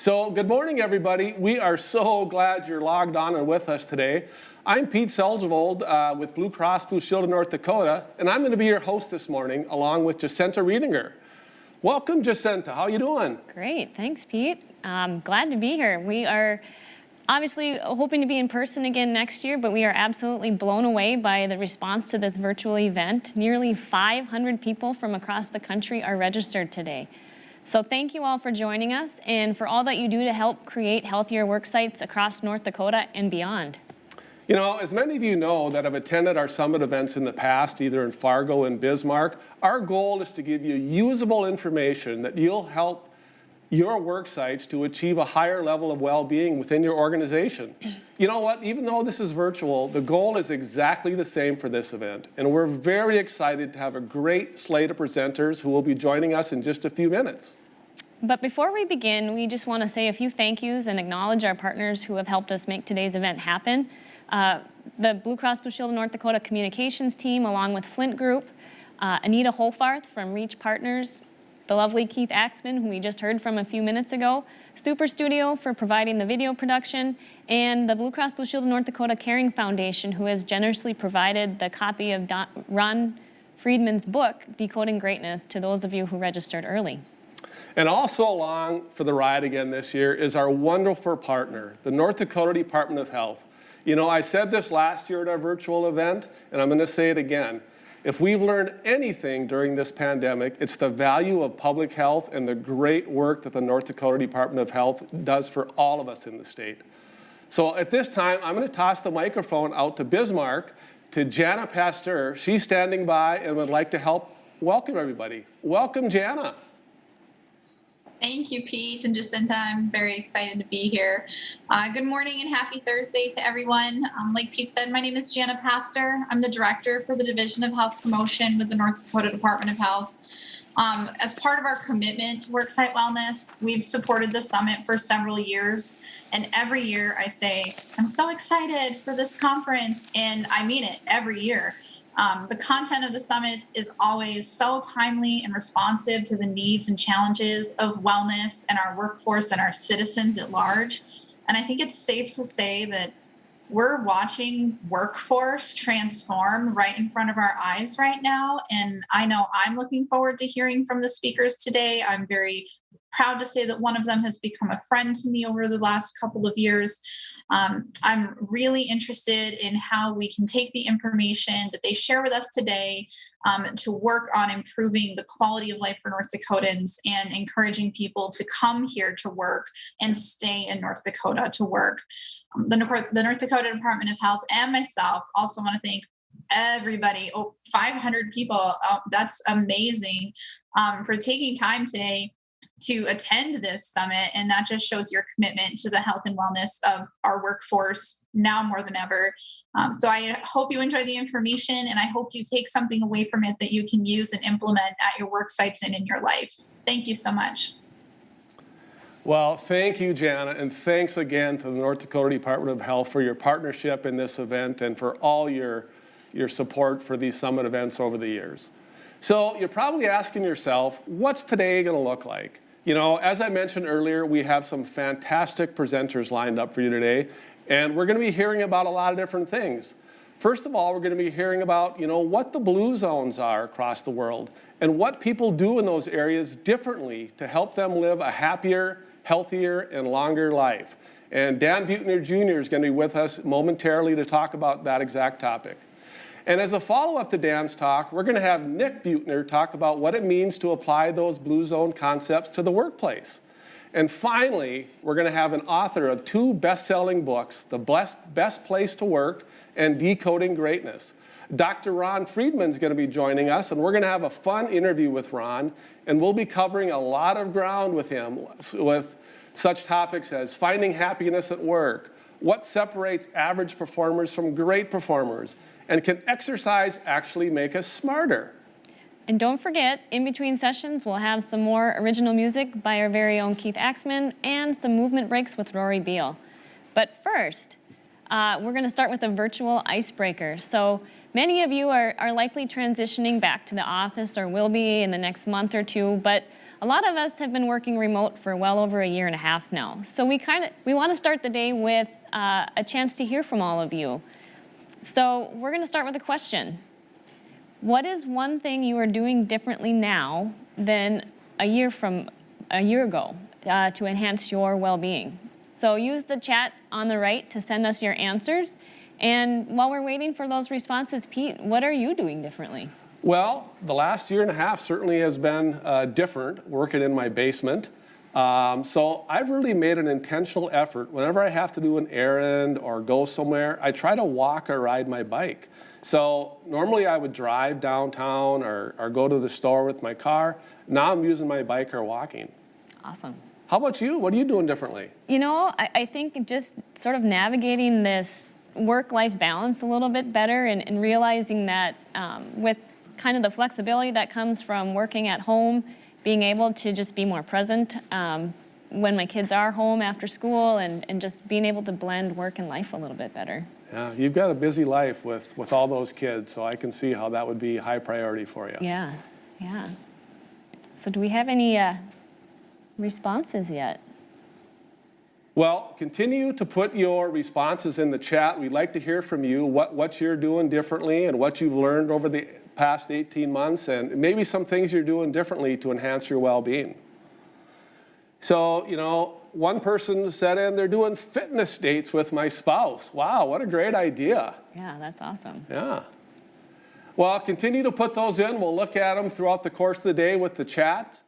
So good morning, everybody. We are so glad you're logged on and with us today. I'm Pete Seljevold with Blue Cross Blue Shield of North Dakota, and I'm going to be your host this morning along with Jacinta Riedinger. Welcome, Jacinta. How are you doing? Great. Thanks, Pete. Glad to be here. We are obviously hoping to be in person again next year, but we are absolutely blown away by the response to this virtual event. Nearly 500 people from across the country are registered today. So thank you all for joining us and for all that you do to help create healthier work sites across North Dakota and beyond. You know, as many of you know that have attended our summit events in the past, either in Fargo and Bismarck, our goal is to give you usable information that you'll help your work sites to achieve a higher level of well-being within your organization. You know what, even though this is virtual, the goal is exactly the same for this event. And we're very excited to have a great slate of presenters who will be joining us in just a few minutes. But before we begin, we just want to say a few thank yous and acknowledge our partners who have helped us make today's event happen. The Blue Cross Blue Shield of North Dakota communications team, along with Flint Group, Anita Holfarth from Reach Partners, the lovely Keith Axman, who we just heard from a few minutes ago, Super Studio for providing the video production, and the Blue Cross Blue Shield of North Dakota Caring Foundation, who has generously provided the copy of Ron Friedman's book, Decoding Greatness, to those of you who registered early. And also along for the ride again this year is our wonderful partner, the North Dakota Department of Health. You know, I said this last year at our virtual event, and I'm going to say it again. If we've learned anything during this pandemic, it's the value of public health and the great work that the North Dakota Department of Health does for all of us in the state. So at this time, I'm going to toss the microphone out to Bismarck, to Jana Pastor. She's standing by and would like to help welcome everybody. Welcome, Jana. Thank you, Pete and Jacinta. I'm very excited to be here. Good morning and happy Thursday to everyone. Like Pete said, my name is Jana Pastor. I'm the director for the Division of Health Promotion with the North Dakota Department of Health. As part of our commitment to Worksite Wellness, we've supported the summit for several years. And every year I say, I'm so excited for this conference. And I mean it every year. The content of the summits is always so timely and responsive to the needs and challenges of wellness and our workforce and our citizens at large. And I think it's safe to say that we're watching workforce transform right in front of our eyes right now. And I know I'm looking forward to hearing from the speakers today. I'm very proud to say that one of them has become a friend to me over the last couple of years. I'm really interested in how we can take the information that they share with us today to work on improving the quality of life for North Dakotans and encouraging people to come here to work and stay in North Dakota to work. The North Dakota Department of Health and myself also want to thank everybody, 500 people. Oh, that's amazing, for taking time today to attend this summit. And that just shows your commitment to the health and wellness of our workforce now more than ever. So I hope you enjoy the information, and I hope you take something away from it that you can use and implement at your work sites and in your life. Thank you so much. Well, thank you, Jana, and thanks again to the North Dakota Department of Health for your partnership in this event and for all your support for these summit events over the years. So you're probably asking yourself, what's today going to look like? You know, as I mentioned earlier, we have some fantastic presenters lined up for you today, and we're going to be hearing about a lot of different things. First of all, we're going to be hearing about, you know, what the blue zones are across the world and what people do in those areas differently to help them live a happier, healthier, and longer life. And Dan Buettner Jr. is going to be with us momentarily to talk about that exact topic. And as a follow-up to Dan's talk, we're going to have Nick Buettner talk about what it means to apply those blue zone concepts to the workplace. And finally, we're going to have an author of 2 best-selling books, The Best Place to Work and Decoding Greatness. Dr. Ron Friedman is going to be joining us, and we're going to have a fun interview with Ron, and we'll be covering a lot of ground with him with such topics as finding happiness at work, what separates average performers from great performers, and can exercise actually make us smarter? And don't forget, in between sessions, we'll have some more original music by our very own Keith Axman and some movement breaks with Rory Beal. But first, we're going to start with a virtual icebreaker. So many of you are likely transitioning back to the office or will be in the next month or two, but A lot of us have been working remote for well over a year and a half now. So we want to start the day with a chance to hear from all of you. So we're going to start with a question. What is one thing you are doing differently now than a year ago to enhance your well-being? So use the chat on the right to send us your answers. And while we're waiting for those responses, Pete, what are you doing differently? Well, the last year and a half certainly has been different, working in my basement. So I've really made an intentional effort. Whenever I have to do an errand or go somewhere, I try to walk or ride my bike. So normally I would drive downtown or go to the store with my car. Now I'm using my bike or walking. Awesome. How about you? What are you doing differently? You know, I think just sort of navigating this work-life balance a little bit better and realizing that with kind of the flexibility that comes from working at home, being able to just be more present when my kids are home after school and just being able to blend work and life a little bit better. Yeah, you've got a busy life with all those kids, so I can see how that would be high priority for you. Yeah. So do we have any responses yet? Well, continue to put your responses in the chat. We'd like to hear from you, what you're doing differently and what you've learned over the past 18 months, and maybe some things you're doing differently to enhance your well-being. So, one person said they're doing fitness dates with my spouse. Wow, what a great idea. Yeah, that's awesome. Yeah. Well, continue to put those in. We'll look at them throughout the course of the day with the chat.